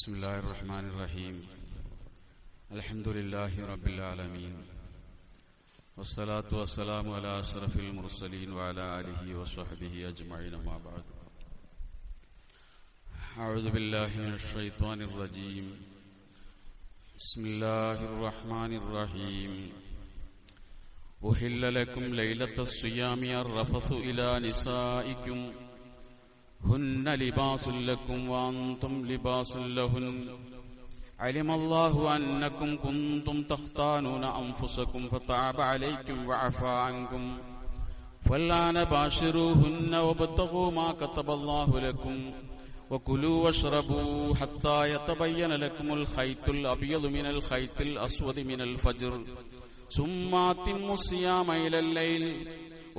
بسم الله الرحمن الرحيم الحمد لله رب العالمين والصلاة والسلام على أشرف المرسلين وعلى آله وصحبه أجمعين ما بعد أعوذ بالله من الشيطان الرجيم بسم الله الرحمن الرحيم أحل لكم ليلة الصيام الرفث إلى نسائكم هن لباس لكم وأنتم لباس لهن علم الله أنكم كنتم تختانون أنفسكم فتاب عليكم وعفى عنكم فالآن باشروهن وابتغوا ما كتب الله لكم وكلوا واشربوا حتى يتبين لكم الخيط الأبيض من الخيط الأسود من الفجر ثم أتموا الصيام إلى الليل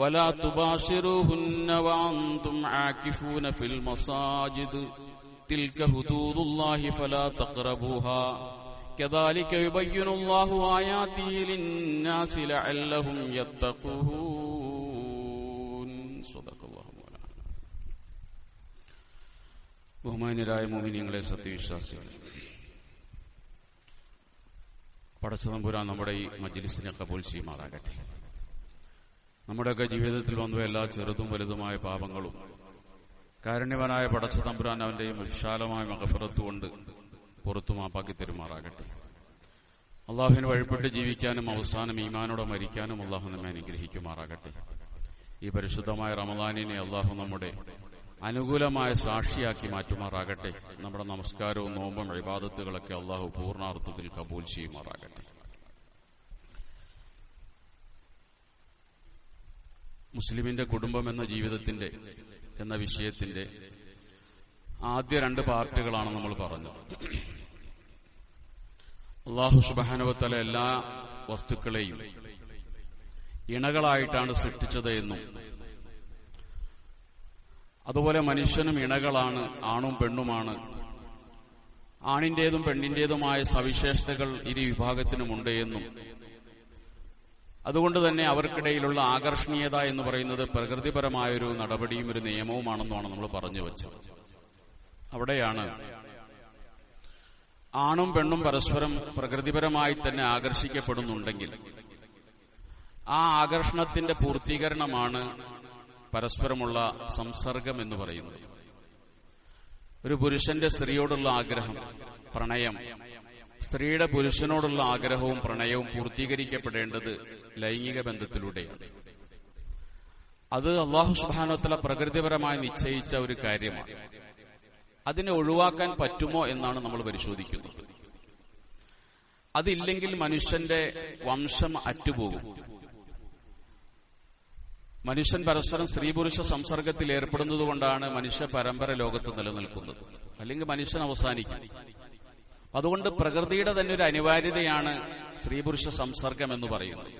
ولا تباشروهن وأنتم عاكفون في المساجد تلك حدود الله فلا تقربوها كذلك يبين الله آياته للناس لعلهم يتقون صدق الله مولانا. ബഹുമാന്യരായ മുഅ്മിനീങ്ങളെ, സത്യവിശ്വാസികളെ, പടച്ചതമ്പുരാൻ നമ്മുടെ ഈ മജ്ലിസിനെ ഖബൂൽ ചെയ്യുമാറാകട്ടെ. നമ്മുടെയൊക്കെ ജീവിതത്തിൽ വന്ന എല്ലാ ചെറുതും വലുതുമായ പാപങ്ങളും കാരുണ്യവാനായ പടച്ചതമ്പുരാൻ അവന്റെ വിശാലമായ മഗ്ഫിറത്ത് കൊണ്ട് പുറത്തു മാപ്പാക്കി തരുമാറാകട്ടെ. അള്ളാഹുവിന് വഴിപ്പെട്ട് ജീവിക്കാനും അവസാനം ഈമാനോടെ മരിക്കാനും അള്ളാഹു നമ്മെ അനുഗ്രഹിക്കുമാറാകട്ടെ. ഈ പരിശുദ്ധമായ റമദാനിനെ അള്ളാഹു നമ്മുടെ അനുകൂലമായ സാക്ഷിയാക്കി മാറ്റുമാറാകട്ടെ. നമ്മുടെ നമസ്കാരവും നോമ്പും ഇബാദത്തുകളൊക്കെ അള്ളാഹു പൂർണ്ണാർത്ഥത്തിൽ കബൂൽ ചെയ്യുമാറാകട്ടെ. മുസ്ലിമിന്റെ കുടുംബം എന്ന ജീവിതത്തിന്റെ എന്ന വിഷയത്തിന്റെ ആദ്യ രണ്ട് പാർട്ടുകളാണ് നമ്മൾ പറഞ്ഞത്. അല്ലാഹു സുബ്ഹാനഹു വ തആല എല്ലാ വസ്തുക്കളെയും ഇണകളായിട്ടാണ് സൃഷ്ടിച്ചത് എന്നും അതുപോലെ മനുഷ്യനും ഇണകളാണ്, ആണും പെണ്ണുമാണ്. ആണിന്റേതും പെണ്ണിന്റേതുമായ സവിശേഷതകൾ ഇരു വിഭാഗത്തിനുമുണ്ട് എന്നും അതുകൊണ്ട് തന്നെ അവർക്കിടയിലുള്ള ആകർഷണീയത എന്ന് പറയുന്നത് പ്രകൃതിപരമായൊരു നടപടിയും ഒരു നിയമവുമാണെന്നാണ് നമ്മൾ പറഞ്ഞു വെച്ചത്. അവിടെയാണ് ആണും പെണ്ണും പരസ്പരം പ്രകൃതിപരമായി തന്നെ ആകർഷിക്കപ്പെടുന്നുണ്ടെങ്കിൽ ആ ആകർഷണത്തിന്റെ പൂർത്തീകരണമാണ് പരസ്പരമുള്ള സംസർഗം എന്ന് പറയുന്നത്. ഒരു പുരുഷന്റെ സ്ത്രീയോടുള്ള ആഗ്രഹം, പ്രണയം, സ്ത്രീയുടെ പുരുഷനോടുള്ള ആഗ്രഹവും പ്രണയവും പൂർത്തീകരിക്കപ്പെടേണ്ടത് ലൈംഗിക ബന്ധത്തിലൂടെയാണ്. അത് അല്ലാഹു സുബ്ഹാനഹു വ തആല പ്രകൃതിപരമായി നിശ്ചയിച്ച ഒരു കാര്യമാണ്. അതിനെ ഒഴിവാക്കാൻ പറ്റുമോ എന്നാണ് നമ്മൾ പരിശോധിക്കുന്നത്. അതില്ലെങ്കിൽ മനുഷ്യന്റെ വംശം അറ്റുപോകും. മനുഷ്യൻ പരസ്പരം സ്ത്രീ പുരുഷ സംസർഗത്തിൽ ഏർപ്പെടുന്നതുകൊണ്ടാണ് മനുഷ്യ പരമ്പര ലോകത്ത് നിലനിൽക്കുന്നത്. അല്ലെങ്കിൽ മനുഷ്യൻ അവസാനിക്കും. അതുകൊണ്ട് പ്രകൃതിയുടെ തന്നെ ഒരു അനിവാര്യതയാണ് സ്ത്രീ പുരുഷ സംസർഗം എന്ന് പറയുന്നത്.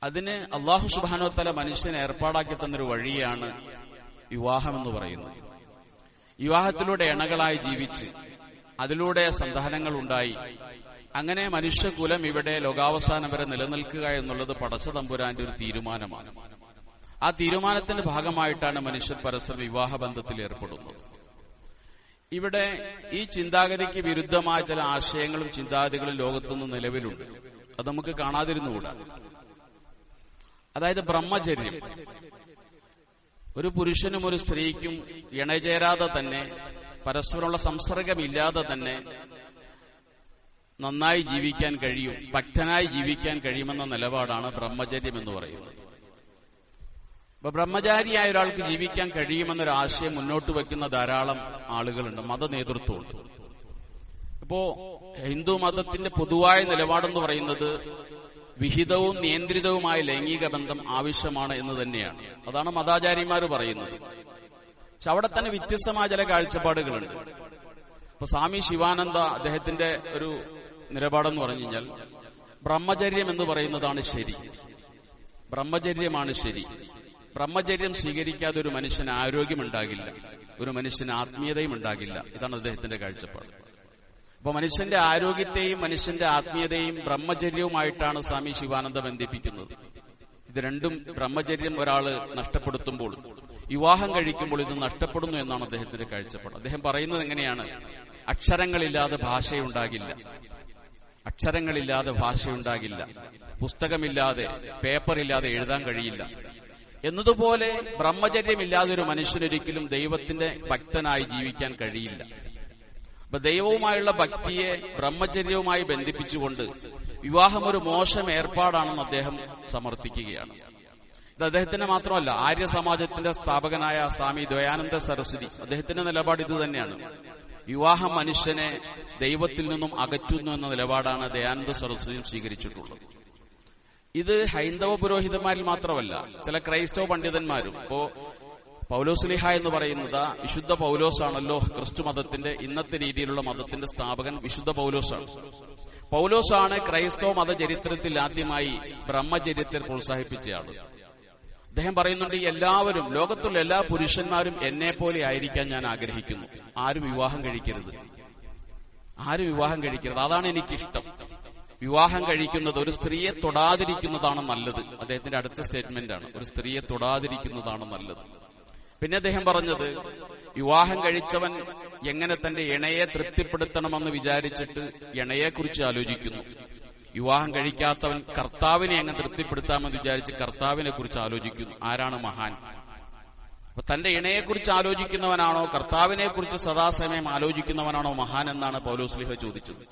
അതിന് അല്ലാഹു സുബ്ഹാനഹു വ തആല മനുഷ്യനെ ഏർപ്പാടാക്കി തന്നൊരു വഴിയാണ് വിവാഹം എന്ന് പറയുന്നത്. വിവാഹത്തിലൂടെ ഇണകളായി ജീവിച്ച് അതിലൂടെ സന്താനങ്ങൾ ഉണ്ടായി അങ്ങനെ മനുഷ്യകുലം ഇവിടെ ലോകാവസാനം വരെ നിലനിൽക്കുക എന്നുള്ളത് പടച്ച തമ്പുരാന്റെ ഒരു തീരുമാനമാണ്. ആ തീരുമാനത്തിന്റെ ഭാഗമായിട്ടാണ് മനുഷ്യർ പരസ്പരം വിവാഹ ബന്ധത്തിൽ ഏർപ്പെടുന്നത്. ഇവിടെ ഈ ചിന്താഗതിക്ക് വിരുദ്ധമായ ചില ആശയങ്ങളും ചിന്താഗതികളും ലോകത്തുനിന്ന് നിലവിലുണ്ട്. അത് നമുക്ക് കാണാതിരുന്നുകൂടാ. അതായത് ബ്രഹ്മചര്യം. ഒരു പുരുഷനും ഒരു സ്ത്രീക്കും ഇണചേരാതെ തന്നെ, പരസ്പരമുള്ള സംസർഗമില്ലാതെ തന്നെ നന്നായി ജീവിക്കാൻ കഴിയും, ഭക്തനായി ജീവിക്കാൻ കഴിയുമെന്ന നിലപാടാണ് ബ്രഹ്മചര്യം എന്ന് പറയുന്നത്. അപ്പൊ ബ്രഹ്മചാരിയായ ഒരാൾക്ക് ജീവിക്കാൻ കഴിയുമെന്നൊരു ആശയം മുന്നോട്ട് വയ്ക്കുന്ന ധാരാളം ആളുകളുണ്ട്, മത നേതൃത്വമുണ്ട്. ഇപ്പോ ഹിന്ദു മതത്തിന്റെ പൊതുവായ നിലപാടെന്ന് പറയുന്നത് വിഹിതവും നിയന്ത്രിതവുമായ ലൈംഗിക ബന്ധം ആവശ്യമാണ് എന്ന് തന്നെയാണ്. അതാണ് മതാചാര്യന്മാർ പറയുന്നത്. പക്ഷെ അവിടെ തന്നെ വ്യത്യസ്തമായ ചില കാഴ്ചപ്പാടുകളുണ്ട്. ഇപ്പൊ സ്വാമി ശിവാനന്ദ അദ്ദേഹത്തിന്റെ ഒരു നിലപാടെന്ന് പറഞ്ഞു കഴിഞ്ഞാൽ ബ്രഹ്മചര്യം എന്ന് പറയുന്നതാണ് ശരി, ബ്രഹ്മചര്യമാണ് ശരി. ബ്രഹ്മചര്യം സ്വീകരിക്കാതെ ഒരു മനുഷ്യന് ആരോഗ്യമുണ്ടാകില്ല, ഒരു മനുഷ്യന് ആത്മീയതയും ഉണ്ടാകില്ല. ഇതാണ് അദ്ദേഹത്തിന്റെ കാഴ്ചപ്പാട്. അപ്പൊ മനുഷ്യന്റെ ആരോഗ്യത്തെയും മനുഷ്യന്റെ ആത്മീയതയും ബ്രഹ്മചര്യവുമായിട്ടാണ് സ്വാമി ശിവാനന്ദ ബന്ധിപ്പിക്കുന്നത്. ഇത് രണ്ടും, ബ്രഹ്മചര്യം ഒരാള് നഷ്ടപ്പെടുത്തുമ്പോൾ, വിവാഹം കഴിക്കുമ്പോൾ ഇത് നഷ്ടപ്പെടുന്നു എന്നാണ് അദ്ദേഹത്തിന്റെ കാഴ്ചപ്പാട്. അദ്ദേഹം പറയുന്നത് എങ്ങനെയാണ്? അക്ഷരങ്ങളില്ലാതെ ഭാഷയുണ്ടാകില്ല. അക്ഷരങ്ങളില്ലാതെ ഭാഷയുണ്ടാകില്ല. പുസ്തകമില്ലാതെ, പേപ്പറില്ലാതെ എഴുതാൻ കഴിയില്ല. എന്നതുപോലെ ബ്രഹ്മചര്യമില്ലാതെ ഒരു മനുഷ്യനൊരിക്കലും ദൈവത്തിന്റെ ഭക്തനായി ജീവിക്കാൻ കഴിയില്ല. അപ്പൊ ദൈവവുമായുള്ള ഭക്തിയെ ബ്രഹ്മചര്യവുമായി ബന്ധിപ്പിച്ചുകൊണ്ട് വിവാഹം ഒരു മോശം ഏർപ്പാടാണെന്ന് അദ്ദേഹം സമർത്ഥിക്കുകയാണ്. ഇത് അദ്ദേഹത്തിന്റെ മാത്രമല്ല, ആര്യ സമാജത്തിന്റെ സ്ഥാപകനായ സ്വാമി ദയാനന്ദ സരസ്വതി, അദ്ദേഹത്തിന്റെ നിലപാട് ഇത് തന്നെയാണ്. വിവാഹം മനുഷ്യനെ ദൈവത്തിൽ നിന്നും അകറ്റുന്നു എന്ന നിലപാടാണ് ദയാനന്ദ സരസ്വതിയും സ്വീകരിച്ചിട്ടുള്ളത്. ഇത് ഹൈന്ദവ പുരോഹിതന്മാരിൽ മാത്രമല്ല, ചില ക്രൈസ്തവ പണ്ഡിതന്മാരും. ഇപ്പോ പൗലോസ്ലീഹ എന്ന് പറയുന്നത് വിശുദ്ധ പൗലോസാണല്ലോ ക്രിസ്തു മതത്തിന്റെ, ഇന്നത്തെ രീതിയിലുള്ള മതത്തിന്റെ സ്ഥാപകൻ വിശുദ്ധ പൗലോസാണ്. പൗലോസാണ് ക്രൈസ്തവ മതചരിത്രത്തിൽ ആദ്യമായി ബ്രഹ്മചര്യത്തെ പ്രോത്സാഹിപ്പിച്ചയാള്. അദ്ദേഹം പറയുന്നുണ്ട്, എല്ലാവരും, ലോകത്തുള്ള എല്ലാ പുരുഷന്മാരും എന്നെ പോലെ ആയിരിക്കാൻ ഞാൻ ആഗ്രഹിക്കുന്നു. ആരും വിവാഹം കഴിക്കരുത്, ആരും വിവാഹം കഴിക്കരുത്, അതാണ് എനിക്കിഷ്ടം. വിവാഹം കഴിക്കുന്നത് ഒരു സ്ത്രീയെ തൊടാതിരിക്കുന്നതാണ് നല്ലത്. അദ്ദേഹത്തിന്റെ അടുത്ത സ്റ്റേറ്റ്മെന്റ് ആണ്, ഒരു സ്ത്രീയെ തൊടാതിരിക്കുന്നതാണ് നല്ലത്. പിന്നെ അദ്ദേഹം പറഞ്ഞത്, വിവാഹം കഴിച്ചവൻ എങ്ങനെ തന്റെ ഇണയെ തൃപ്തിപ്പെടുത്തണമെന്ന് വിചാരിച്ചിട്ട് ഇണയെക്കുറിച്ച് ആലോചിക്കുന്നു. വിവാഹം കഴിക്കാത്തവൻ കർത്താവിനെ എങ്ങനെ തൃപ്തിപ്പെടുത്താമെന്ന് വിചാരിച്ച് കർത്താവിനെ കുറിച്ച് ആലോചിക്കുന്നു. ആരാണ് മഹാൻ? അപ്പൊ തന്റെ ഇണയെക്കുറിച്ച് ആലോചിക്കുന്നവനാണോ കർത്താവിനെ കുറിച്ച് സദാസമയം ആലോചിക്കുന്നവനാണോ മഹാൻ എന്നാണ് പൗലോസ്ലീഹ ചോദിച്ചത്.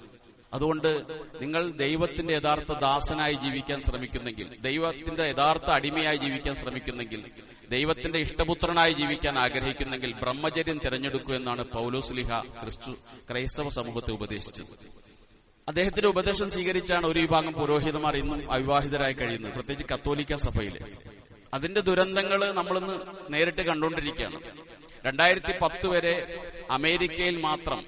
അതുകൊണ്ട് നിങ്ങൾ ദൈവത്തിന്റെ യഥാർത്ഥ ദാസനായി ജീവിക്കാൻ ശ്രമിക്കുന്നെങ്കിൽ, ദൈവത്തിന്റെ യഥാർത്ഥ അടിമയായി ജീവിക്കാൻ ശ്രമിക്കുന്നെങ്കിൽ, ദൈവത്തിന്റെ ഇഷ്ടപുത്രനായി ജീവിക്കാൻ ആഗ്രഹിക്കുന്നെങ്കിൽ ബ്രഹ്മചര്യം തിരഞ്ഞെടുക്കൂ എന്നാണ് പൗലോസ്ലീഹ ക്രൈസ്തവ സമൂഹത്തെ ഉപദേശിച്ചത്. അദ്ദേഹത്തിന്റെ ഉപദേശം സ്വീകരിച്ചാണ് ഒരു വിഭാഗം പുരോഹിതന്മാർ ഇന്നും അവിവാഹിതരായി കഴിയുന്നത്, പ്രത്യേകിച്ച് കത്തോലിക്ക സഭയിലെ. അതിന്റെ ദുരന്തങ്ങൾ നമ്മളിന്ന് നേരിട്ട് കണ്ടുകൊണ്ടിരിക്കുകയാണ്. 2010 വരെ അമേരിക്കയിൽ മാത്രം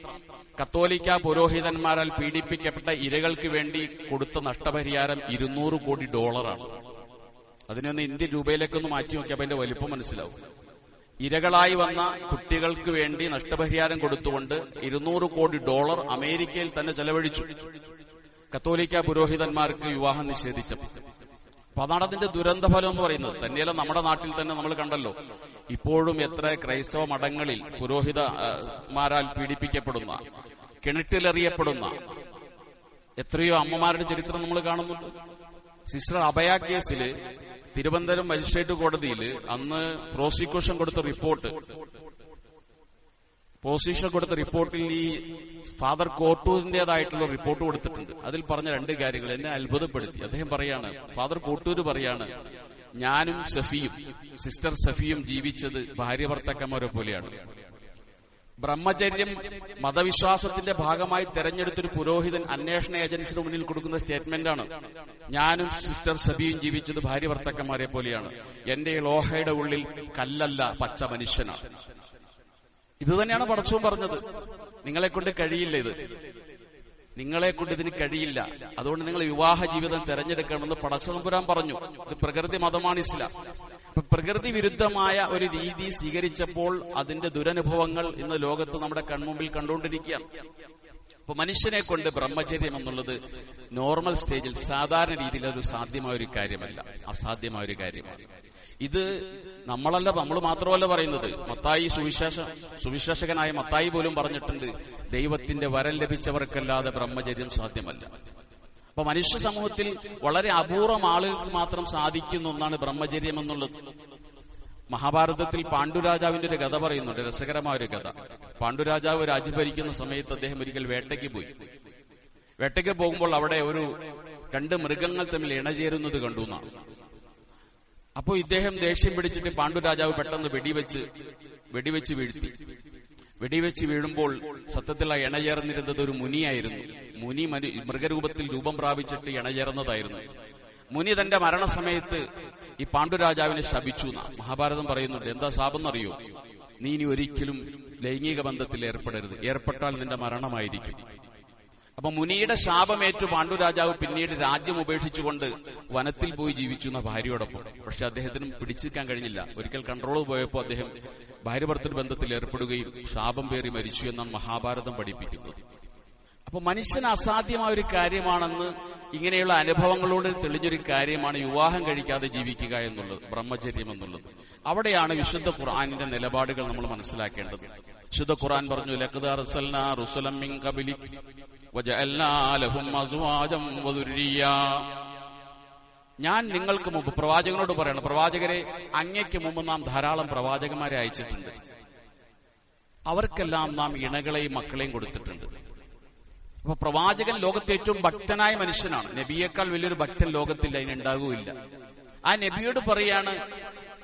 കത്തോലിക്ക പുരോഹിതന്മാരാൽ പീഡിപ്പിക്കപ്പെട്ട ഇരകൾക്ക് വേണ്ടി കൊടുത്ത നഷ്ടപരിഹാരം $200 കോടി. അതിനൊന്ന് ഇന്ത്യൻ രൂപയിലേക്കൊന്ന് മാറ്റി നോക്കിയപ്പോൾ അതിന്റെ വലിപ്പം മനസ്സിലാവും. ഇരകളായി വന്ന കുട്ടികൾക്ക് വേണ്ടി നഷ്ടപരിഹാരം കൊടുത്തുകൊണ്ട് $200 കോടി അമേരിക്കയിൽ തന്നെ ചെലവഴിച്ചു കത്തോലിക്ക പുരോഹിതന്മാർക്ക് വിവാഹം നിഷേധിച്ചപ്പോൾ. അപ്പൊ അതാണ് അതിന്റെ ദുരന്തഫലം എന്ന് പറയുന്നത്. തന്നെയല്ല, നമ്മുടെ നാട്ടിൽ തന്നെ നമ്മൾ കണ്ടല്ലോ, ഇപ്പോഴും എത്ര ക്രൈസ്തവ മഠങ്ങളിൽ പുരോഹിതന്മാരാൽ പീഡിപ്പിക്കപ്പെടുന്ന, കിണറ്റിലെറിയപ്പെടുന്ന എത്രയോ അമ്മമാരുടെ ചരിത്രം നമ്മൾ കാണുന്നുണ്ട്. സിസ്റ്റർ അഭയ കേസില് തിരുവനന്തപുരം മജിസ്ട്രേറ്റ് കോടതിയിൽ അന്ന് പ്രോസിക്യൂഷൻ കൊടുത്ത റിപ്പോർട്ടിൽ ഈ ഫാദർ കോട്ടൂരിന്റേതായിട്ടുള്ള റിപ്പോർട്ട് കൊടുത്തിട്ടുണ്ട്. അതിൽ പറഞ്ഞ 2 കാര്യങ്ങൾ എന്നെ അത്ഭുതപ്പെടുത്തി. അദ്ദേഹം പറയാണ്, ഫാദർ കോട്ടൂര് പറയാണ്, ഞാനും സിസ്റ്റർ സഫിയും ജീവിച്ചത് ഭാര്യ ഭർത്താക്കന്മാരെ പോലെയാണ്. ബ്രഹ്മചര്യം മതവിശ്വാസത്തിന്റെ ഭാഗമായി തെരഞ്ഞെടുത്തൊരു പുരോഹിതൻ അന്വേഷണ ഏജൻസിയുടെ മുന്നിൽ കൊടുക്കുന്ന സ്റ്റേറ്റ്മെന്റാണ്, ഞാനും സിസ്റ്റർ സബിയും ജീവിച്ചത് ഭാര്യ ഭർത്താക്കന്മാരെ പോലെയാണ്. എന്റെ ലോഹയുടെ ഉള്ളിൽ കല്ലല്ല, പച്ച മനുഷ്യനാണ്. ഇത് തന്നെയാണ് പടച്ചോൻ പറഞ്ഞത്. നിങ്ങളെക്കൊണ്ട് കഴിയില്ല, നിങ്ങളെക്കൊണ്ട് ഇതിന് കഴിയില്ല, അതുകൊണ്ട് നിങ്ങൾ വിവാഹ ജീവിതം തെരഞ്ഞെടുക്കണമെന്ന് പടച്ചതമ്പുരാൻ പറഞ്ഞു. ഇത് പ്രകൃതി മതമാണ് ഇസ്ലാം. അപ്പൊ പ്രകൃതി വിരുദ്ധമായ ഒരു രീതി സ്വീകരിച്ചപ്പോൾ അതിന്റെ ദുരനുഭവങ്ങൾ ഇന്ന് ലോകത്ത് നമ്മുടെ കൺമുമ്പിൽ കണ്ടുകൊണ്ടിരിക്കുകയാണ്. അപ്പൊ മനുഷ്യനെ കൊണ്ട് ബ്രഹ്മചര്യം എന്നുള്ളത് നോർമൽ സ്റ്റേജിൽ സാധാരണ രീതിയിൽ അത് സാധ്യമായ ഒരു കാര്യമല്ല, അസാധ്യമായ ഒരു കാര്യമാണ്. ഇത് നമ്മൾ മാത്രമല്ല പറയുന്നത്. മത്തായി സുവിശേഷകനായ മത്തായി പോലും പറഞ്ഞിട്ടുണ്ട്, ദൈവത്തിന്റെ വരം ലഭിച്ചവർക്കല്ലാതെ ബ്രഹ്മചര്യം സാധ്യമല്ല. അപ്പൊ മനുഷ്യ സമൂഹത്തിൽ വളരെ അപൂർവം ആളുകൾക്ക് മാത്രം സാധിക്കുന്ന ഒന്നാണ് ബ്രഹ്മചര്യം എന്നുള്ളത്. മഹാഭാരതത്തിൽ പാണ്ഡുരാജാവിന്റെ ഒരു കഥ പറയുന്നുണ്ട്, രസകരമായ ഒരു കഥ. പാണ്ഡുരാജാവ് രാജ്യം ഭരിക്കുന്ന സമയത്ത് അദ്ദേഹം ഒരിക്കൽ വേട്ടയ്ക്ക് പോയി. വേട്ടയ്ക്ക് പോകുമ്പോൾ അവിടെ 2 മൃഗങ്ങൾ തമ്മിൽ ഇണചേരുന്നത് കണ്ടു എന്നാണ്. അപ്പോ ഇദ്ദേഹം ദേഷ്യം പിടിച്ചിട്ട് പാണ്ഡുരാജാവ് പെട്ടെന്ന് വെടിവെച്ച് വീഴ്ത്തി. വെടിവെച്ച് വീഴുമ്പോൾ സത്യത്തിൽ ആ ഇണചേർന്നിരുന്നത് ഒരു മുനിയായിരുന്നു. മുനി മൃഗരൂപത്തിൽ രൂപം പ്രാപിച്ചിട്ട് ഇണചേർന്നതായിരുന്നു. മുനി തന്റെ മരണസമയത്ത് ഈ പാണ്ഡുരാജാവിനെ ശപിച്ചു എന്നാണ് മഹാഭാരതം പറയുന്നുണ്ട്. എന്താ ശാപെന്നറിയോ? നീ ഇനി ഒരിക്കലും ലൈംഗിക ബന്ധത്തിൽ ഏർപ്പെടരുത്, ഏർപ്പെട്ടാൽ നിന്റെ മരണമായിരിക്കും. അപ്പൊ മുനിയുടെ ശാപമേറ്റു പാണ്ഡുരാജാവ് പിന്നീട് രാജ്യം ഉപേക്ഷിച്ചുകൊണ്ട് വനത്തിൽ പോയി ജീവിച്ചു എന്ന ഭാര്യയോടൊപ്പം. പക്ഷെ അദ്ദേഹത്തിനും പിടിച്ചിരിക്കാൻ കഴിഞ്ഞില്ല. ഒരിക്കൽ കൺട്രോൾ പോയപ്പോൾ അദ്ദേഹം ഭാര്യ ഭർത്തൃ ബന്ധത്തിൽ ഏർപ്പെടുകയും ശാപം പേറി മരിച്ചു എന്നാണ് മഹാഭാരതം പഠിപ്പിക്കുന്നത്. അപ്പൊ മനുഷ്യന് അസാധ്യമായ ഒരു കാര്യമാണെന്ന് ഇങ്ങനെയുള്ള അനുഭവങ്ങളോട് തെളിഞ്ഞൊരു കാര്യമാണ് വിവാഹം കഴിക്കാതെ ജീവിക്കുക എന്നുള്ളത്, ബ്രഹ്മചര്യം എന്നുള്ളത്. അവിടെയാണ് വിശുദ്ധ ഖുർആനിന്റെ നിലപാടുകൾ നമ്മൾ മനസ്സിലാക്കേണ്ടത്. ശുദ്ധ ഖുർആൻ പറഞ്ഞു, ലഖദ് അർസൽനാ റുസുലൻ മിൻ ഖബ്ലിക വജഅൽനാ ലഹും അസ്വാജൻ വദുർരിയ്യ. ഞാൻ നിങ്ങൾക്ക് മുമ്പ് പ്രവാചകനോട് പറയണം, പ്രവാചകരെ, അങ്ങയ്ക്ക് മുമ്പ് നാം ധാരാളം പ്രവാചകന്മാരെ അയച്ചിട്ടുണ്ട്. അവർക്കെല്ലാം നാം ഇണകളെയും മക്കളെയും കൊടുത്തിട്ടുണ്ട്. അപ്പൊ പ്രവാചകൻ ലോകത്തെ ഏറ്റവും ഭക്തനായ മനുഷ്യനാണ്. നബിയേക്കാൾ വലിയൊരു ഭക്തൻ ലോകത്തിൽ അതിനുണ്ടാകുകയില്ല. ആ നബിയോട് പറയാണ്,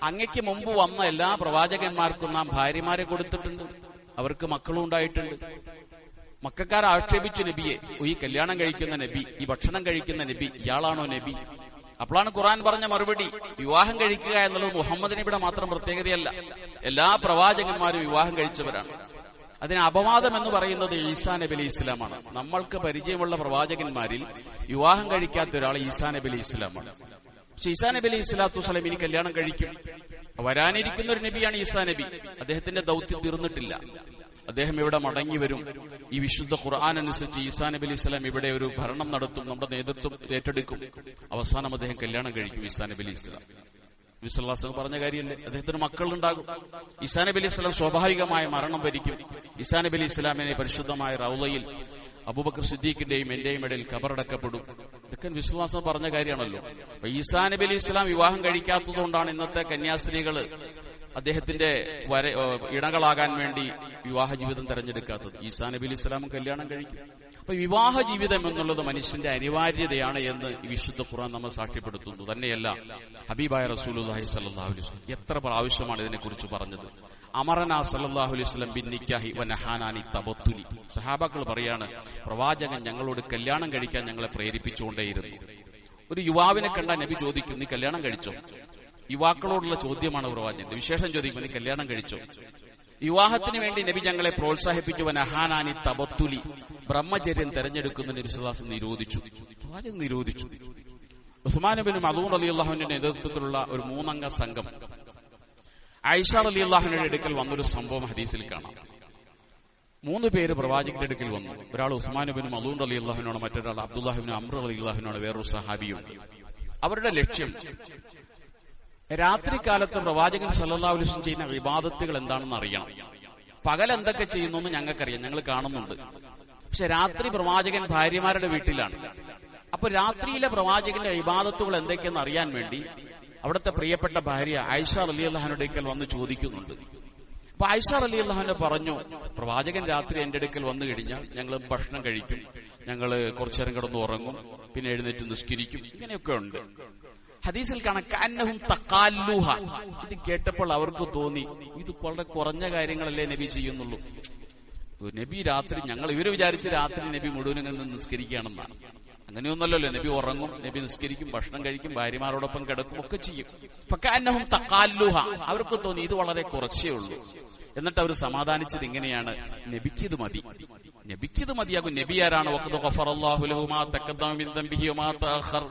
അങ്ങയ്ക്ക് മുമ്പ് വന്ന എല്ലാ പ്രവാചകന്മാർക്കും നാം ഭാര്യമാരെ കൊടുത്തിട്ടുണ്ട്, അവർക്ക് മക്കളും ഉണ്ടായിട്ടുണ്ട്. മക്കാർ ആക്ഷേപിച്ചു നബിയെ, ഈ കല്യാണം കഴിക്കുന്ന നബി, ഈ ഭക്ഷണം കഴിക്കുന്ന നബി, ഇയാളാണോ നബി? അപ്പോഴാണ് ഖുർആൻ പറഞ്ഞ മറുപടി, വിവാഹം കഴിക്കുക എന്നുള്ളത് മുഹമ്മദ് നബിയുടെ മാത്രം പ്രത്യേകതയല്ല, എല്ലാ പ്രവാചകന്മാരും വിവാഹം കഴിച്ചവരാണ്. അതിന് അപവാദം എന്ന് പറയുന്നത് ഈസാ നബി അലൈഹി ഇസ്ലാമാണ്. നമ്മൾക്ക് പരിചയമുള്ള പ്രവാചകന്മാരിൽ വിവാഹം കഴിക്കാത്ത ഒരാൾ ഈസാ നബി അലൈഹി ഇസ്ലാമാണ്. പക്ഷെ ഈസാ നബി അലൈഹി സ്വലാത്തു വസ്സലാം ഇനി കല്യാണം കഴിക്കും. വരാനിരിക്കുന്ന ഒരു നബിയാണ് ഈസാ നബി. അദ്ദേഹത്തിന്റെ ദൗത്യം തീർന്നിട്ടില്ല. അദ്ദേഹം ഇവിടെ മടങ്ങി വരും. ഈ വിശുദ്ധ ഖുർആൻ അനുസരിച്ച് ഈസാ നബി അലൈഹി സ്വലാം ഇവിടെ ഒരു ഭരണം നടത്തും, നമ്മുടെ നേതൃത്വം ഏറ്റെടുക്കും. അവസാനം അദ്ദേഹം കല്യാണം കഴിക്കും. ഈസാ നബി അലൈഹി സ്വലാം വിശ്വാസം പറഞ്ഞ കാര്യമല്ലേ, അദ്ദേഹത്തിന് മക്കളുണ്ടാകും. ഈസാ നബി അലൈഹി സ്വലാം സ്വാഭാവികമായ മരണം വരിക്കും. ഈസാ നബി അലൈഹി സ്വലാമിനെ പരിശുദ്ധമായ റൗളയിൽ അബൂബക്കർ സിദ്ദീഖിന്റെയും എന്റെയും ഇടയിൽ ഖബറടക്കപ്പെടും. ഇതൊക്കെ വിശ്വാസം പറഞ്ഞ കാര്യമാണല്ലോ. അപ്പൊ ഈസാ നബി അലൈഹി സ്വലാം വിവാഹം കഴിക്കാത്തതുകൊണ്ടാണ് ഇന്നത്തെ കന്യാസ്ത്രീകള് അദ്ദേഹത്തിന്റെ ഇണകളാകാൻ വേണ്ടി വിവാഹ ജീവിതം തെരഞ്ഞെടുക്കാത്തത്. ഈസാ നബി അലൈഹി സ്വലാമും കല്യാണം കഴിക്കും. അപ്പൊ വിവാഹ ജീവിതം എന്നുള്ളത് മനുഷ്യന്റെ അനിവാര്യതയാണ് എന്ന് ഈ വിശുദ്ധ ഖുർആൻ നമ്മൾ സാക്ഷ്യപ്പെടുത്തുന്നു. തന്നെയല്ല, ഹബീബായ റസൂലുള്ളാഹി സ്വല്ലല്ലാഹു അലൈഹി വസല്ലം എത്ര പ്രാവശ്യമാണ് ഇതിനെക്കുറിച്ച് പറഞ്ഞത്. അമറനാ സല്ലല്ലാഹു അലൈഹി വസല്ലം ബിൻ നിക്കാഹി വനഹാനാനി തബത്തുലി. സഹാബാക്കൾ പറയാണ്, പ്രവാചകൻ ഞങ്ങളോട് കല്യാണം കഴിക്കാൻ ഞങ്ങളെ പ്രേരിപ്പിച്ചുകൊണ്ടേയിരുന്നു. ഒരു യുവാവിനെ കണ്ടാൽ നബി ചോദിക്കും, നീ കല്യാണം കഴിച്ചോ? യുവാക്കളോടുള്ള ചോദ്യമാണ് പ്രവാചകന്റെ. വിശേഷം ചോദിക്കും, നീ കല്യാണം കഴിച്ചോ? വിവാഹത്തിന് വേണ്ടി നബി ഞങ്ങളെ പ്രോത്സാഹിപ്പിച്ചു. വനഹാനാനി തബത്തുലി, ബ്രഹ്മചര്യം തെരഞ്ഞെടുക്കുന്ന നബി സല്ലല്ലാഹു അലൈഹി വസല്ലം നിരോധിച്ചു. പ്രവാചകൻ നിരോധിച്ചു. ഉസ്മാൻ ഇബ്നു മദ്ഊൻ റളിയല്ലാഹു അൻഹുവിന്റെ നേതൃത്വത്തിലുള്ള ഒരു 3 അംഗ സംഘം ആയിഷ റളിയല്ലാഹു അൻഹയുടെ അടുക്കൽ വന്നൊരു സംഭവം ഹദീസിൽ കാണാം. 3 പേര് പ്രവാചകന്റെ അടുക്കൽ വന്നു. ഒരാൾ ഉസ്മാൻ ഇബ്നു മദ്ഊൻ റളിയല്ലാഹു അൻഹുവാണ്, മറ്റൊരാൾ അബ്ദുല്ലാഹ് ഇബ്നു അംർ റളിയല്ലാഹു അൻഹുവാണ്, വേറൊരു സഹാബിയുണ്ട്. അവരുടെ ലക്ഷ്യം രാത്രികാലത്ത് പ്രവാചകൻ സല്ലല്ലാഹു അലൈഹി വസല്ലം ചെയ്യുന്ന ഇബാദത്തുകൾ എന്താണെന്ന് അറിയണം. പകൽ എന്തൊക്കെ ചെയ്യുന്നു എന്ന് ഞങ്ങൾക്കറിയാം, ഞങ്ങൾ കാണുന്നുണ്ട്. പക്ഷെ രാത്രി പ്രവാചകൻ ഭാര്യമാരുടെ വീട്ടിലാണ്. അപ്പൊ രാത്രിയിലെ പ്രവാചകന്റെ ഇബാദത്തുകൾ എന്തൊക്കെയെന്ന് അറിയാൻ വേണ്ടി അവിടുത്തെ പ്രിയപ്പെട്ട ഭാര്യ ആയിഷ റളിയല്ലാഹു അൻഹയുടെ അടുക്കൽ വന്ന് ചോദിക്കുന്നുണ്ട്. അപ്പൊ ആയിഷ റളിയല്ലാഹു അൻഹ പറഞ്ഞു, പ്രവാചകൻ രാത്രി എന്റെ അടുക്കൽ വന്നു കഴിഞ്ഞാൽ ഞങ്ങൾ ഭക്ഷണം കഴിക്കും, ഞങ്ങൾ കുറച്ചേരം കിടന്ന് ഉറങ്ങും, പിന്നെ എഴുന്നേറ്റ് നിസ്കരിക്കും, ഇങ്ങനെയൊക്കെ ഉണ്ട്. ഹദീസിൽ കാണാൻ കഅന്നഹും തഖാല്ലുഹ. ഇത് കേട്ടപ്പോൾ അവർക്ക് തോന്നി, ഇത് വളരെ കുറഞ്ഞ കാര്യങ്ങളല്ലേ നബി ചെയ്യുന്നുള്ളൂ. നബി രാത്രി, ഇവര് വിചാരിച്ച് രാത്രി നബി മുഴുവനും നിന്ന് നിസ്കരിക്കുകയാണെന്നാണ്. അങ്ങനെയൊന്നല്ലല്ലോ. നബി ഉറങ്ങും, നബി നിസ്കരിക്കും, ഭക്ഷണം കഴിക്കും, ഭാര്യമാരോടൊപ്പം കിടക്കും, ഒക്കെ ചെയ്യും. ഫകഅന്നഹും തഖാല്ലുഹ. അവർക്ക് തോന്നി ഇത് വളരെ കുറച്ചേ ഉള്ളൂ. എന്നിട്ട് അവർ സമാധാനിച്ചത് ഇങ്ങനെയാണ്, നബിക്കിത് മതി, നബിക്കിത് മതിയാകും. നബി ആരാണ്? വഖദ് ഗഫറല്ലാഹു ലഹു മാ തഖദ്ദമ മിൻ ദംബിഹി വമാ തഅഖർ.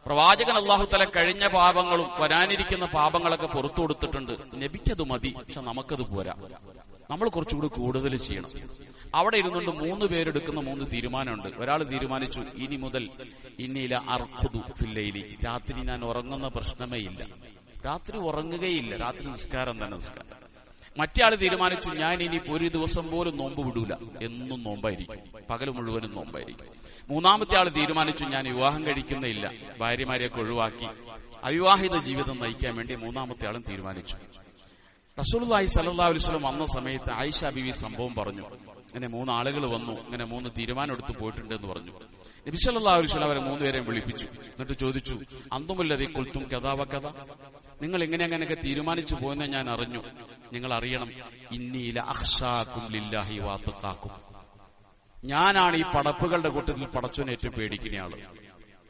പ്രവാചകൻ അല്ലാഹു തആല കഴിഞ്ഞ പാപങ്ങളും വരാനിരിക്കുന്ന പാപങ്ങളൊക്കെ പുറത്തു കൊടുത്തിട്ടുണ്ട്. നബിക്കത് മതി. പക്ഷെ നമുക്കത് പോരാ, നമ്മൾ കുറച്ചുകൂടി കൂടുതൽ ചെയ്യണം. അവിടെ ഇരുന്നുകൊണ്ട് 3 പേരെടുക്കുന്ന 3 തീരുമാനമുണ്ട്. ഒരാൾ തീരുമാനിച്ചു, ഇനി മുതൽ ഇന്നീല അർഖുദു ഫില്ലൈലി, രാത്രി ഞാൻ ഉറങ്ങുന്ന പ്രശ്നമേ ഇല്ല, രാത്രി ഉറങ്ങുകയില്ല, രാത്രി നിസ്കാരം തന്നെ നിസ്കാരം. മറ്റേ ആൾ തീരുമാനിച്ചു, ഞാൻ ഇനി ഒരു ദിവസം പോലും നോമ്പ് വിടൂല, എന്നും നോമ്പായിരിക്കും, പകൽ മുഴുവനും നോമ്പായിരിക്കും. 3-ാമത്തെ ആൾ തീരുമാനിച്ചു, ഞാൻ വിവാഹം കഴിക്കുന്നില്ല, ഭാര്യമാരെയൊക്കെ ഒഴിവാക്കി അവിവാഹിത ജീവിതം നയിക്കാൻ വേണ്ടി 3-ാമത്തെ ആളും തീരുമാനിച്ചു. റസൂലുള്ളാഹി സ്വല്ലല്ലാഹു അലൈഹി വസല്ലം വന്ന സമയത്ത് ആയിഷ ബീവി സംഭവം പറഞ്ഞു. ഇങ്ങനെ 3 ആളുകൾ വന്നു, ഇങ്ങനെ 3 തീരുമാനം എടുത്ത് പോയിട്ടുണ്ടെന്ന് പറഞ്ഞു. നബി സല്ലല്ലാഹു അലൈഹി വസല്ലം അവരെ 3 പേരെയും വിളിപ്പിച്ചു. എന്നിട്ട് ചോദിച്ചു, അന്തുമുല്ലദീ ഖുൽതും കദാ വകദാ, നിങ്ങൾ അങ്ങനെയൊക്കെ തീരുമാനിച്ചു പോയെന്ന് ഞാൻ അറിഞ്ഞു. നിങ്ങൾ അറിയണം, ഇന്നി ലഅഖ്ശാകും ലില്ലാഹി വഅത്ഖാകും, ഞാനാണ് ഈ പടപ്പുകളുടെ കൂട്ടത്തിൽ പടച്ചോനേറ്റവും പേടിക്കുന്ന ആള്.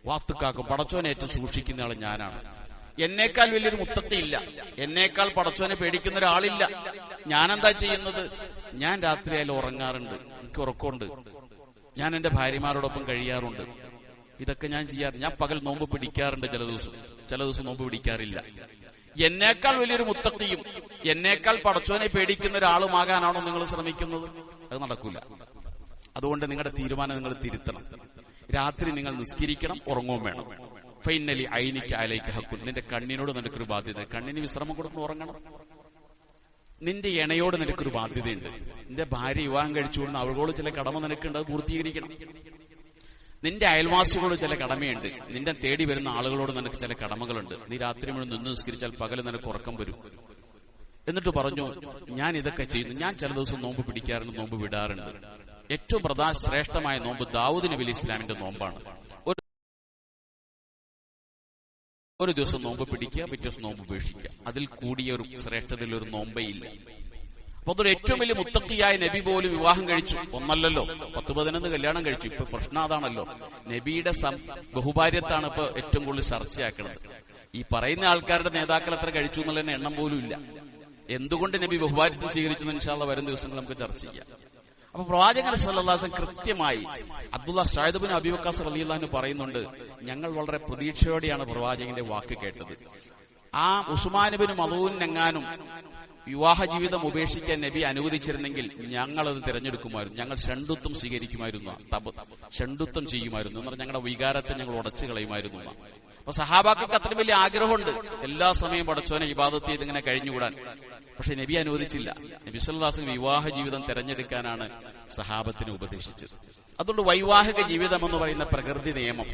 വാത്തുക്കാക്കും, പടച്ചോനേറ്റവും സൂക്ഷിക്കുന്ന ആള് ഞാനാണ്. എന്നേക്കാൾ വലിയൊരു മുത്തഖിയില്ല, എന്നേക്കാൾ പടച്ചോനെ പേടിക്കുന്ന ഒരാളില്ല. ഞാനെന്താ ചെയ്യുന്നത്? ഞാൻ രാത്രിയായാലും ഉറങ്ങാറുണ്ട്, എനിക്ക് ഉറക്കമുണ്ട്, ഞാൻ എന്റെ ഭാര്യമാരോടൊപ്പം കഴിയാറുണ്ട്, ഇതൊക്കെ ഞാൻ ചെയ്യാറുണ്ട്. ഞാൻ പകൽ നോമ്പ് പിടിക്കാറുണ്ട്, ചില ദിവസം നോമ്പ് പിടിക്കാറില്ല. എന്നേക്കാൾ വലിയൊരു മുത്തഖിയും എന്നേക്കാൾ പടച്ചോനെ പേടിക്കുന്ന ഒരാളുമാകാനാണോ നിങ്ങൾ ശ്രമിക്കുന്നത്? അത് നടക്കൂല. അതുകൊണ്ട് നിങ്ങളുടെ തീരുമാനം നിങ്ങൾ തിരുത്തണം. രാത്രി നിങ്ങൾ നിസ്കരിക്കണം, ഉറങ്ങുകയും വേണം. ഫൈനലി ഐനിക്ക് അലൈക ഹഖുൻ, നിന്റെ കണ്ണിനോട് നിനക്കൊരു ബാധ്യത, കണ്ണിന് വിശ്രമം കൊടുക്കണം, ഉറങ്ങണം. നിന്റെ ഇണയോട് നിനക്കൊരു ബാധ്യതയുണ്ട്. നിന്റെ ഭാര്യ വിവാഹം കഴിച്ചുകൊണ്ട് അവളോട് ചില കടമ നിനക്കുണ്ട്, അത് പൂർത്തീകരിക്കണം. നിന്റെ അയൽവാസികളോട് ചില കടമയുണ്ട്. നിന്റെ തേടി വരുന്ന ആളുകളോട് നിനക്ക് ചില കടമകളുണ്ട്. നീ രാത്രി മുഴുവൻ നിന്ന് നിസ്കരിച്ചാൽ പകല് നിനക്ക് ഉറക്കം വരും. എന്നിട്ട് പറഞ്ഞു, ഞാൻ ഇതൊക്കെ ചെയ്യുന്നു. ഞാൻ ചില ദിവസം നോമ്പ് പിടിക്കാറുണ്ട്, നോമ്പ് വിടാറുണ്ട്. ഏറ്റവും ശ്രേഷ്ഠമായ നോമ്പ് ദാവൂദ് നബി അലൈഹി ഇസ്ലാമിന്റെ നോമ്പാണ്. ഒരു ദിവസം നോമ്പ് പിടിക്കുക, പിറ്റേ ദിവസം നോമ്പ് ഉപേക്ഷിക്കുക. അതിൽ കൂടിയ ഒരു ശ്രേഷ്ഠതയിൽ ഒരു നോമ്പേ ഇല്ല. അപ്പൊ അതൊരു ഏറ്റവും വലിയ മുത്തക്കിയായ നബി പോലും വിവാഹം കഴിച്ചു. ഒന്നല്ലല്ലോ, 10-11 കല്യാണം കഴിച്ചു. ഇപ്പൊ പ്രശ്നം അതാണല്ലോ, നബിയുടെ ബഹുഭാര്യത്താണ് ഇപ്പൊ ഏറ്റവും കൂടുതൽ ചർച്ചയാക്കുന്നത്. ഈ പറയുന്ന ആൾക്കാരുടെ നേതാക്കൾ എത്ര കഴിച്ചു എന്നുള്ളതിന് എണ്ണം പോലും ഇല്ല. എന്തുകൊണ്ട് നബി ബഹുഭാര്യത്വം സ്വീകരിച്ചു എന്ന് ഇൻഷാ അല്ലാഹ് വരും ദിവസങ്ങൾ നമുക്ക് ചർച്ച ചെയ്യാം. അപ്പൊ പ്രവാചകൻ സല്ലല്ലാഹു അലൈഹി വസല്ലം കൃത്യമായി അബ്ദുല്ലാഹ് സഅദ് ഇബ്നു അബീ വഖാസ് റളിയല്ലാഹു അൻഹു പറയുന്നുണ്ട്, ഞങ്ങൾ വളരെ പ്രതീക്ഷയോടെയാണ് പ്രവാചകന്റെ വാക്ക് കേട്ടത്. ആ ഉസ്മാൻ ഇബ്നു മദൂനെങ്ങാനും വിവാഹ ജീവിതം ഉപേക്ഷിക്കാൻ നബി അനുവദിച്ചിരുന്നെങ്കിൽ ഞങ്ങളത് തിരഞ്ഞെടുക്കുമായിരുന്നു. ഞങ്ങൾ ഷണ്ഡുത്വം സ്വീകരിക്കുമായിരുന്നു, ഷണ്ഡുത്വം ചെയ്യുമായിരുന്നു എന്ന് പറഞ്ഞാൽ ഞങ്ങളുടെ വികാരത്തെ ഞങ്ങൾ ഉടച്ചു കളയുമായിരുന്നു. അപ്പൊ സഹാബാക്കൾക്ക് അത്രയും വലിയ ആഗ്രഹമുണ്ട്, എല്ലാ സമയം പടച്ചോനെ ഇബാദത്ത് ചെയ്ത് ഇങ്ങനെ കഴിഞ്ഞുകൂടാൻ. പക്ഷെ നബി അനുവദിച്ചില്ല. നബി സല്ലല്ലാഹു അലൈഹി വസല്ലം വിവാഹ ജീവിതം തെരഞ്ഞെടുക്കാനാണ് സഹാബത്തിന് ഉപദേശിച്ചത്. അതുകൊണ്ട് വൈവാഹിക ജീവിതം എന്ന് പറയുന്ന പ്രകൃതി നിയമം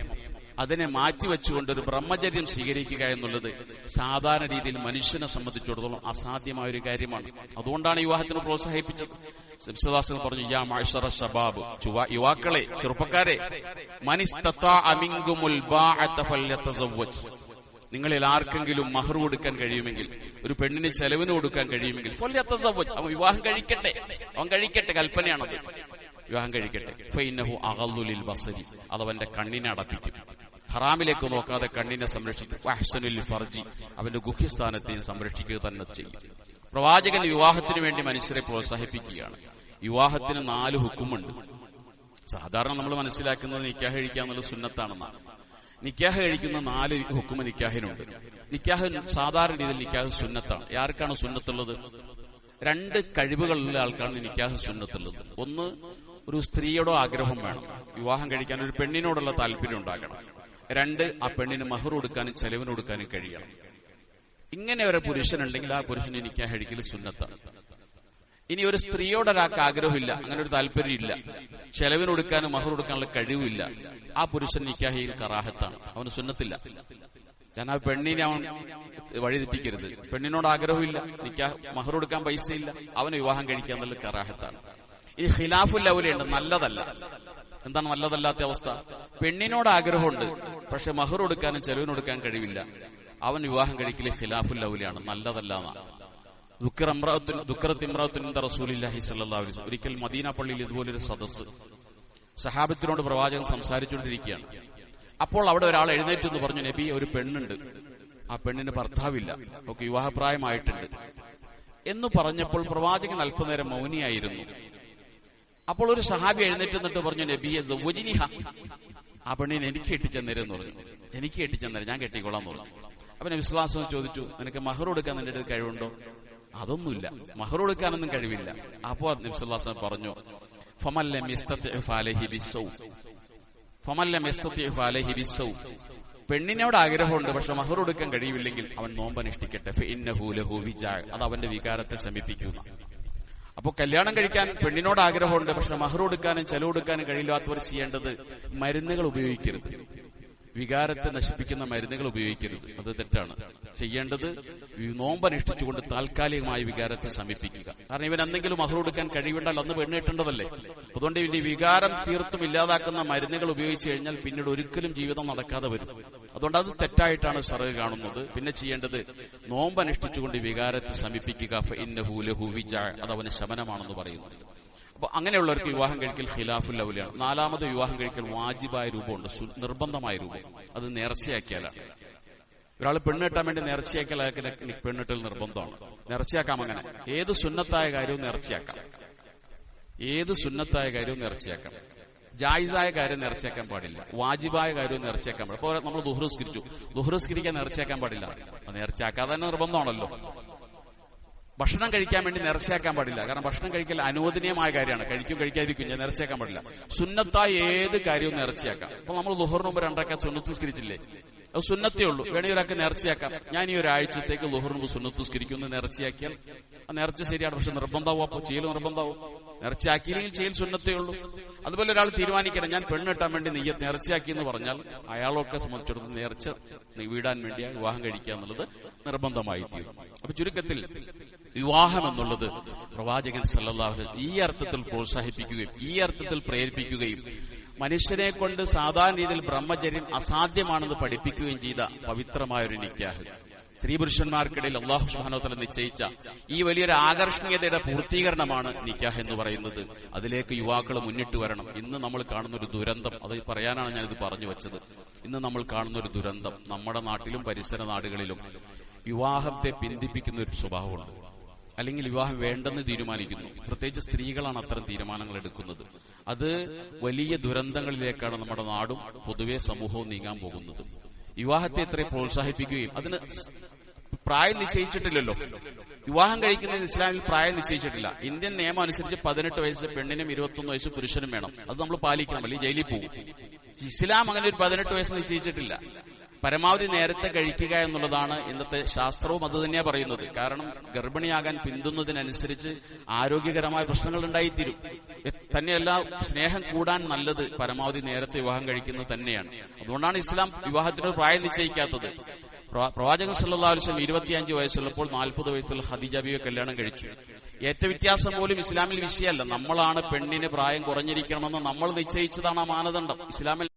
അതിനെ മാറ്റിവെച്ചുകൊണ്ട് ഒരു ബ്രഹ്മചര്യം സ്വീകരിക്കുക എന്നുള്ളത് സാധാരണ രീതിയിൽ മനുഷ്യനെ സംബന്ധിച്ചിടത്തോളം അസാധ്യമായ ഒരു കാര്യമാണ്. അതുകൊണ്ടാണ് വിവാഹത്തിന് പ്രോത്സാഹിപ്പിച്ചത്. നബി പറഞ്ഞു, യാ മഅ്ശറ ശബാബ്, യുവാക്കളെ, ചെറുപ്പക്കാരെ, മൻ ഇസ്തതാഅ മിൻകുമുൽ ബാഅത ഫല്യതസവ്വജ്, നിങ്ങളിൽ ആർക്കെങ്കിലും മഹർ കൊടുക്കാൻ കഴിയുമെങ്കിൽ, ഒരു പെണ്ണിന് ചെലവിന് കൊടുക്കാൻ കഴിയുമെങ്കിൽ ഫല്യതസവ്വജ്, അവൻ വിവാഹം കഴിക്കട്ടെ, അവൻ കഴിക്കട്ടെ, കൽപ്പനയാണത്, വിവാഹം കഴിക്കട്ടെ. ഫഇന്നഹു അഗളു ലിൽ ബസരി, അതവന്റെ കണ്ണിനെ അടപ്പിക്കും, ഹറാമിലേക്ക് നോക്കാതെ കണ്ണിനെ സംരക്ഷിക്കും. വഹ്സനുൽ ഫർജി, അവന്റെ ഗുഹ്യസ്ഥാനത്തെയും സംരക്ഷിക്കുക തന്നെ ചെയ്യും. പ്രവാചകൻ വിവാഹത്തിന് വേണ്ടി മനുഷ്യരെ പ്രോത്സാഹിപ്പിക്കുകയാണ്. വിവാഹത്തിന് 4 ഹുക്കുമുണ്ട്. സാധാരണ നമ്മൾ മനസ്സിലാക്കുന്നത് നിക്കാഹ് കഴിക്കുക എന്നുള്ള സുന്നത്താണെന്നാണ്. നിക്കാഹ് കഴിക്കുന്ന 4 ഹുക്കുമ നിക്കാഹിനുണ്ട്. നിക്കാഹ് സാധാരണ രീതിയിൽ നിക്കാഹ് സുന്നത്താണ്. ആർക്കാണ് സുന്നത്തുള്ളത്? 2 കഴിവുകളുള്ള ആൾക്കാണ് നിക്കാഹ് സുന്നത്തുള്ളത്. ഒന്ന്, ഒരു സ്ത്രീയോടോ ആഗ്രഹം വേണം, വിവാഹം കഴിക്കാൻ ഒരു പെണ്ണിനോടുള്ള താല്പര്യം ഉണ്ടാകണം. 2, ആ പെണ്ണിന് മഹർ കൊടുക്കാനും ചെലവിന് കൊടുക്കാനും കഴിയണം. ഇങ്ങനെ ഒരു പുരുഷനുണ്ടെങ്കിൽ ആ പുരുഷന് നിക്കാഹ് കഴിക്കൽ സുന്നത്താണ്. ഇനി ഒരു സ്ത്രീയോട് ഒരാൾക്ക് ആഗ്രഹമില്ല, അങ്ങനെ ഒരു താല്പര്യം ഇല്ല, ചെലവിന് കൊടുക്കാനും മഹർ കൊടുക്കാനുള്ള കഴിവില്ല, ആ പുരുഷൻ നിക്കാഹിൽ കറാഹത്താണ്, അവന് സുന്നത്തില്ല. ഞാൻ ആ പെണ്ണിനെ അവൻ വഴിതെറ്റിക്കരുത്. പെണ്ണിനോട് ആഗ്രഹമില്ല, നിക്കാഹ് മഹർ കൊടുക്കാൻ പൈസയില്ല, അവന് വിവാഹം കഴിക്കുക എന്നുള്ളത് കറാഹത്താണ്. ഇനി ഖിലാഫുൽ ഔലയുണ്ട്, നല്ലതല്ല. എന്താണ് നല്ലതല്ലാത്ത അവസ്ഥ? പെണ്ണിനോട് ആഗ്രഹമുണ്ട്, പക്ഷെ മഹർ കൊടുക്കാനും ചെലവിന് കൊടുക്കാൻ കഴിവില്ല, അവൻ വിവാഹം കഴിക്കല് ഖിലാഫുൽ ഔലയാണ്, നല്ലതല്ല എന്നാണ്. റസൂലുള്ളാഹി സ്വല്ലല്ലാഹു അലൈഹി വസല്ലം, ഒരിക്കൽ മദീന പള്ളിയിൽ ഇതുപോലൊരു സദസ്സ്, സഹാബത്തിനോട് പ്രവാചകൻ സംസാരിച്ചുകൊണ്ടിരിക്കുകയാണ്. അപ്പോൾ അവിടെ ഒരാൾ എഴുന്നേറ്റ് എന്ന് പറഞ്ഞു, നബി, ഒരു പെണ്ണുണ്ട്, ആ പെണ്ണിന് ഭർത്താവില്ല, ഒക്കെ വിവാഹപ്രായമായിട്ടുണ്ട് എന്ന് പറഞ്ഞപ്പോൾ പ്രവാചകൻ അല്പനേരം മൗനിയായിരുന്നു. അപ്പോൾ ഒരു സഹാബി എഴുന്നേറ്റ് എന്നിട്ട് പറഞ്ഞു, നബിയെ സവ്വജിനിഹ, ആ പെണ്ണിനെ എനിക്ക് കെട്ടിച്ചെന്നേരെന്ന് പറഞ്ഞു. എനിക്ക് കെട്ടിച്ചെന്നേരം, ഞാൻ കെട്ടിക്കോളാം എന്ന് പറഞ്ഞു. അപ്പൊ നബി സ്വല്ലല്ലാഹു അലൈഹി വസല്ലം ചോദിച്ചു, നിനക്ക് മഹർ കൊടുക്കാൻ നിന്റെ അടുത്ത് കഴിവുണ്ടോ? അതൊന്നുമില്ല, മഹർ കൊടുക്കാനൊന്നും കഴിവില്ല. അപ്പോൾ നബി സ്വല്ലല്ലാഹു അലൈഹി വസല്ലം പറഞ്ഞു, ഫമൻ ലം യസ്തതി' ഫഅലൈഹി ബിസ്സൗം, ഫമൻ ലം യസ്തതി' ഫഅലൈഹി ബിസ്സൗം, പെണ്ണിനോട് ആഗ്രഹമുണ്ട് പക്ഷെ മഹർ കൊടുക്കാൻ കഴിയില്ലെങ്കിൽ അവൻ നോമ്പനുഷ്ഠിക്കട്ടെ. ഫഇന്നഹു ലഹു വിജാ, അത് അവന്റെ വികാരത്തെ ശമിപ്പിക്കുന്ന. അപ്പോൾ കല്യാണം കഴിക്കാൻ പെണ്ണിനോട് ആഗ്രഹമുണ്ട് പക്ഷെ മഹർ കൊടുക്കാനും ചെലവ് കൊടുക്കാനും കഴിയില്ലാത്തവർ ചെയ്യേണ്ടത് മരുന്നുകൾ ഉപയോഗിക്കരുത്, വികാരത്തെ നശിപ്പിക്കുന്ന മരുന്നുകൾ ഉപയോഗിക്കരുത്, അത് തെറ്റാണ്. ചെയ്യേണ്ടത് നോമ്പനുഷ്ഠിച്ചുകൊണ്ട് താൽക്കാലികമായി വികാരത്തെ ശമിപ്പിക്കുക. കാരണം ഇവൻ എന്തെങ്കിലും മഹർ കൊടുക്കാൻ കഴിവുണ്ടാൽ അന്ന് പെണ്ണ് കിട്ടേണ്ടതല്ലേ. അതുകൊണ്ട് ഇവന്റെ വികാരം തീർത്തും ഇല്ലാതാക്കുന്ന മരുന്നുകൾ ഉപയോഗിച്ചു കഴിഞ്ഞാൽ പിന്നീട് ഒരിക്കലും ജീവിതം നടക്കാതെ വരും. അതുകൊണ്ട് അത് തെറ്റായിട്ടാണ് ശറഅ് കാണുന്നത്. പിന്നെ ചെയ്യേണ്ടത് നോമ്പനുഷ്ഠിച്ചുകൊണ്ട് വികാരത്തെ ശമിപ്പിക്കുക. ഫഇന്നഹു ലഹു വിജാ, അത് അവന് ശമനമാണെന്ന് പറയുന്നു. അപ്പൊ അങ്ങനെയുള്ളവർക്ക് വിവാഹം കഴിക്കൽ ഖിലാഫുൽ ഔലയാണ്. 4ാമത് വിവാഹം കഴിക്കൽ വാജിബായ രൂപമുണ്ട്, നിർബന്ധമായ രൂപം, അത് നേർച്ചയാക്കിയാലാണ്. ഒരാൾ പെണ്ണിട്ടാൻ വേണ്ടി നേർച്ചയാക്കിയാൽ അയാൾക്ക് പെണ്ണിട്ടൽ നിർബന്ധമാണ്. നേർച്ചയാക്കാം, അങ്ങനെ ഏത് സുന്നത്തായ കാര്യവും നേർച്ചയാക്കാം, ഏത് സുന്നത്തായ കാര്യവും നേർച്ചയാക്കാം. ജായിസായ കാര്യം നേർച്ചയാക്കാൻ പാടില്ല, വാജിബായ കാര്യവും നേർച്ചയാക്കാൻ പാടില്ല. അപ്പോൾ നമ്മൾ ദുഹ്റുസ്കരിക്കാൻ നേർച്ചയാക്കാൻ പാടില്ല, നേർച്ചയാക്കാതെ തന്നെ നിർബന്ധമാണല്ലോ. ഭക്ഷണം കഴിക്കാൻ വേണ്ടി നേർച്ചയാക്കാൻ പാടില്ല, കാരണം ഭക്ഷണം കഴിക്കൽ അനുവദനീയമായ കാര്യമാണ്, കഴിക്കും കഴിക്കാതിരിക്കും, ഞാൻ നേർച്ചയാക്കാൻ പാടില്ല. സുന്നത്തായ ഏത് കാര്യവും നേർച്ചയാക്കാം. അപ്പൊ നമ്മൾ ദുഹറിന് മുമ്പ് 2 റക്അത്ത് സുന്നത്ത് നിസ്കരിച്ചില്ലേ, അത് സുന്നത്തേ ഉള്ളൂ. വേണമെങ്കിൽ ഒരാൾക്ക് നേർച്ചയാക്കാം. ഞാൻ ഈ ഒരാഴ്ചത്തേക്ക് ളുഹർ മുമ്പ് സുന്നത്ത് നിസ്കരിക്കുന്നു നേർച്ചയാക്കിയാൽ ആ നേർച്ച ശരിയാണ്. പക്ഷെ നിർബന്ധമാവും, അപ്പോൾ ചെയ്യൽ നിർബന്ധമാവും. നേർച്ചയാക്കിയില്ലെങ്കിൽ ചെയ്യൽ സുന്നത്തേ ഉള്ളൂ. അതുപോലെ ഒരാൾ തീരുമാനിക്കണം ഞാൻ പെണ്ണ് കിട്ടാൻ വേണ്ടി നെയ്യത്ത് നേർച്ചയാക്കി എന്ന് പറഞ്ഞാൽ അയാളൊക്കെ സംബന്ധിച്ചിടത്തോളം നേർച്ച വീടാൻ വേണ്ടിയാണ് വിവാഹം കഴിക്കുക എന്നുള്ളത് നിർബന്ധമായി തീരും. അപ്പൊ ചുരുക്കത്തിൽ വിവാഹം എന്നുള്ളത് പ്രവാചകൻ സല്ലല്ലാഹു അലൈഹി വസല്ലം ഈ അർത്ഥത്തിൽ പ്രോത്സാഹിപ്പിക്കുകയും ഈ അർത്ഥത്തിൽ പ്രേരിപ്പിക്കുകയും മനുഷ്യനെ കൊണ്ട് സാധാരണ രീതിയിൽ ബ്രഹ്മചര്യം അസാധ്യമാണെന്ന് പഠിപ്പിക്കുകയും ചെയ്ത പവിത്രമായൊരു നിക്കാഹ്. സ്ത്രീ പുരുഷന്മാർക്കിടയിൽ അല്ലാഹു സുബ്ഹാനഹു വ തആല നിശ്ചയിച്ച ഈ വലിയൊരു ആകർഷണീയതയുടെ പൂർത്തീകരണമാണ് നിക്കാഹ് എന്ന് പറയുന്നത്. അതിലേക്ക് യുവാക്കൾ മുന്നിട്ട് വരണം. ഇന്ന് നമ്മൾ കാണുന്ന ഒരു ദുരന്തം, അത് പറയാനാണ് ഞാനിത് പറഞ്ഞു വെച്ചത്. ഇന്ന് നമ്മൾ കാണുന്ന ഒരു ദുരന്തം നമ്മുടെ നാട്ടിലും പരിസര നാടുകളിലും വിവാഹത്തെ പിന്തിപ്പിക്കുന്ന ഒരു സ്വഭാവമുണ്ട്. അല്ലെങ്കിൽ വിവാഹം വേണ്ടെന്ന് തീരുമാനിക്കുന്നു. പ്രത്യേകിച്ച് സ്ത്രീകളാണ് അത്തരം തീരുമാനങ്ങൾ എടുക്കുന്നത്. അത് വലിയ ദുരന്തങ്ങളിലേക്കാണ് നമ്മുടെ നാടും പൊതുവെ സമൂഹവും നീങ്ങാൻ പോകുന്നത്. വിവാഹത്തെ എത്ര പ്രോത്സാഹിപ്പിക്കുകയും അതിന് പ്രായം നിശ്ചയിച്ചിട്ടില്ലല്ലോ. വിവാഹം കഴിക്കുന്നതിന് ഇസ്ലാമിൽ പ്രായം നിശ്ചയിച്ചിട്ടില്ല. ഇന്ത്യൻ നിയമം അനുസരിച്ച് 18 വയസ്സ് പെണ്ണിനും 21 വയസ്സ് പുരുഷനും വേണം. അത് നമ്മൾ പാലിക്കണം, അല്ലെങ്കിൽ ജയിലിൽ പോകും. ഇസ്ലാം അങ്ങനെ ഒരു 18 വയസ്സ് നിശ്ചയിച്ചിട്ടില്ല. പരമാവധി നേരത്തെ കഴിക്കുക എന്നുള്ളതാണ് ഇന്നത്തെ ശാസ്ത്രവും അത് തന്നെയാ പറയുന്നത്. കാരണം ഗർഭിണിയാകാൻ പിന്തുന്നതിനനുസരിച്ച് ആരോഗ്യകരമായ പ്രശ്നങ്ങൾ ഉണ്ടായിത്തീരും. തന്നെയല്ല, സ്നേഹം കൂടാൻ നല്ലത് പരമാവധി നേരത്തെ വിവാഹം കഴിക്കുന്നത് തന്നെയാണ്. അതുകൊണ്ടാണ് ഇസ്ലാം വിവാഹത്തിന് പ്രായം നിശ്ചയിക്കാത്തത്. പ്രവാചകൻ സല്ലല്ലാഹു അലൈഹി വസല്ലം 25 വയസ്സുള്ളപ്പോൾ 40 വയസ്സുള്ള ഖദീജ ബീവിയെ കല്യാണം കഴിച്ചു. ഏറ്റ വ്യത്യാസം പോലും ഇസ്ലാമിൽ വിഷയമല്ല. നമ്മളാണ് പെണ്ണിന് പ്രായം കുറഞ്ഞിരിക്കണമെന്ന് നമ്മൾ നിശ്ചയിച്ചതാണ് ആ മാനദണ്ഡം. ഇസ്ലാമിൽ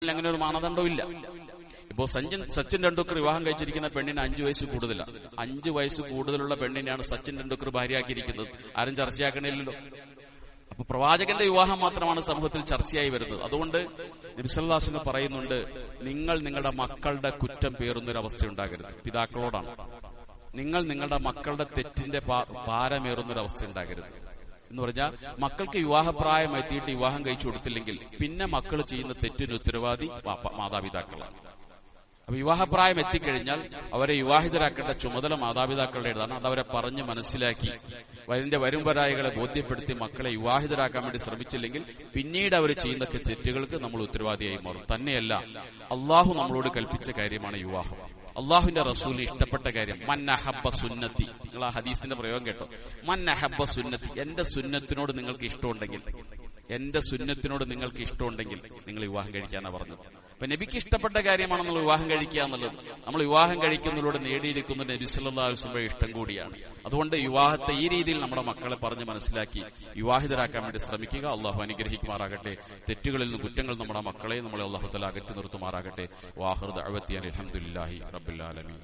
അങ്ങനെ ഒരു മാനദണ്ഡവും ഇല്ല. ഇപ്പോ സച്ചിൻ ടെണ്ടുൽക്കർ വിവാഹം കഴിച്ചിരിക്കുന്ന പെണ്ണിന് 5 വയസ്സ് കൂടുതലാണ്. 5 വയസ്സ് കൂടുതലുള്ള പെണ്ണിനെയാണ് സച്ചിൻ ടെണ്ടുൽക്കർ ഭാര്യയാക്കിയിരിക്കുന്നത്. ആരും ചർച്ചയാക്കണില്ലല്ലോ. അപ്പൊ പ്രവാചകന്റെ വിവാഹം മാത്രമാണ് സമൂഹത്തിൽ ചർച്ചയായി വരുന്നത്. അതുകൊണ്ട് നബി സല്ലല്ലാഹു അലൈഹി വസല്ലം പറയുന്നുണ്ട്, നിങ്ങൾ നിങ്ങളുടെ മക്കളുടെ കുറ്റം പേറുന്നൊരവസ്ഥ ഉണ്ടാകരുത്. പിതാക്കളോടാണ്. നിങ്ങൾ നിങ്ങളുടെ മക്കളുടെ തെറ്റിന്റെ ഭാരമേറുന്നൊരവസ്ഥ ഉണ്ടാകരുത് എന്ന് പറഞ്ഞാൽ, മക്കൾക്ക് വിവാഹപ്രായം എത്തിയിട്ട് വിവാഹം കഴിച്ചു കൊടുത്തില്ലെങ്കിൽ പിന്നെ മക്കൾ ചെയ്യുന്ന തെറ്റിന് ഉത്തരവാദി മാതാപിതാക്കളാണ്. അപ്പൊ വിവാഹപ്രായം എത്തിക്കഴിഞ്ഞാൽ അവരെ വിവാഹിതരാക്കേണ്ട ചുമതല മാതാപിതാക്കളുടേതാണ്. അതവരെ പറഞ്ഞ് മനസ്സിലാക്കി അതിന്റെ വരുംവരായികളെ ബോധ്യപ്പെടുത്തി മക്കളെ വിവാഹിതരാക്കാൻ വേണ്ടി ശ്രമിച്ചില്ലെങ്കിൽ പിന്നീട് അവർ ചെയ്യുന്ന തെറ്റുകൾക്ക് നമ്മൾ ഉത്തരവാദിയായി മാറും. തന്നെയല്ല, അള്ളാഹു നമ്മളോട് കൽപ്പിച്ച കാര്യമാണ് വിവാഹം. അള്ളാഹുവിന്റെ റസൂലിന് ഇഷ്ടപ്പെട്ട കാര്യം മൻ അഹബ്ബ സുന്നത്തി. നിങ്ങൾ ആ ഹദീസിന്റെ പ്രയോഗം കേട്ടോ, മൻ അഹബ്ബ സുന്നത്തി. എന്റെ സുന്നത്തിനോട് നിങ്ങൾക്ക് ഇഷ്ടമുണ്ടെങ്കിൽ, എന്റെ സുന്നത്തിനോട് നിങ്ങൾക്ക് ഇഷ്ടമുണ്ടെങ്കിൽ നിങ്ങൾ വിവാഹം കഴിക്കാനാണ് പറഞ്ഞത്. അപ്പൊ നബിക്ക് ഇഷ്ടപ്പെട്ട കാര്യമാണ് നമ്മൾ വിവാഹം കഴിക്കുക എന്നുള്ളത്. നമ്മൾ വിവാഹം കഴിക്കുന്നതിലൂടെ നേടിയിരിക്കുന്ന നബി സല്ലല്ലാഹു അലൈഹി വസല്ലം ഇഷ്ടം കൂടിയാണ്. അതുകൊണ്ട് വിവാഹത്തെ ഈ രീതിയിൽ നമ്മുടെ മക്കളെ പറഞ്ഞ് മനസ്സിലാക്കി വിവാഹിതരാക്കാൻ വേണ്ടി ശ്രമിക്കുക. അള്ളാഹു അനുഗ്രഹിക്കുമാറാകട്ടെ. തെറ്റുകളിൽ നിന്ന് കുറ്റങ്ങൾ നമ്മുടെ മക്കളെ നമ്മളെ അള്ളാഹു തആല അകറ്റി നിർത്തുമാറാകട്ടെ. വാഹിറു ദഅവതി അൽഹംദുലില്ലാഹി റബ്ബിൽ ആലമീൻ.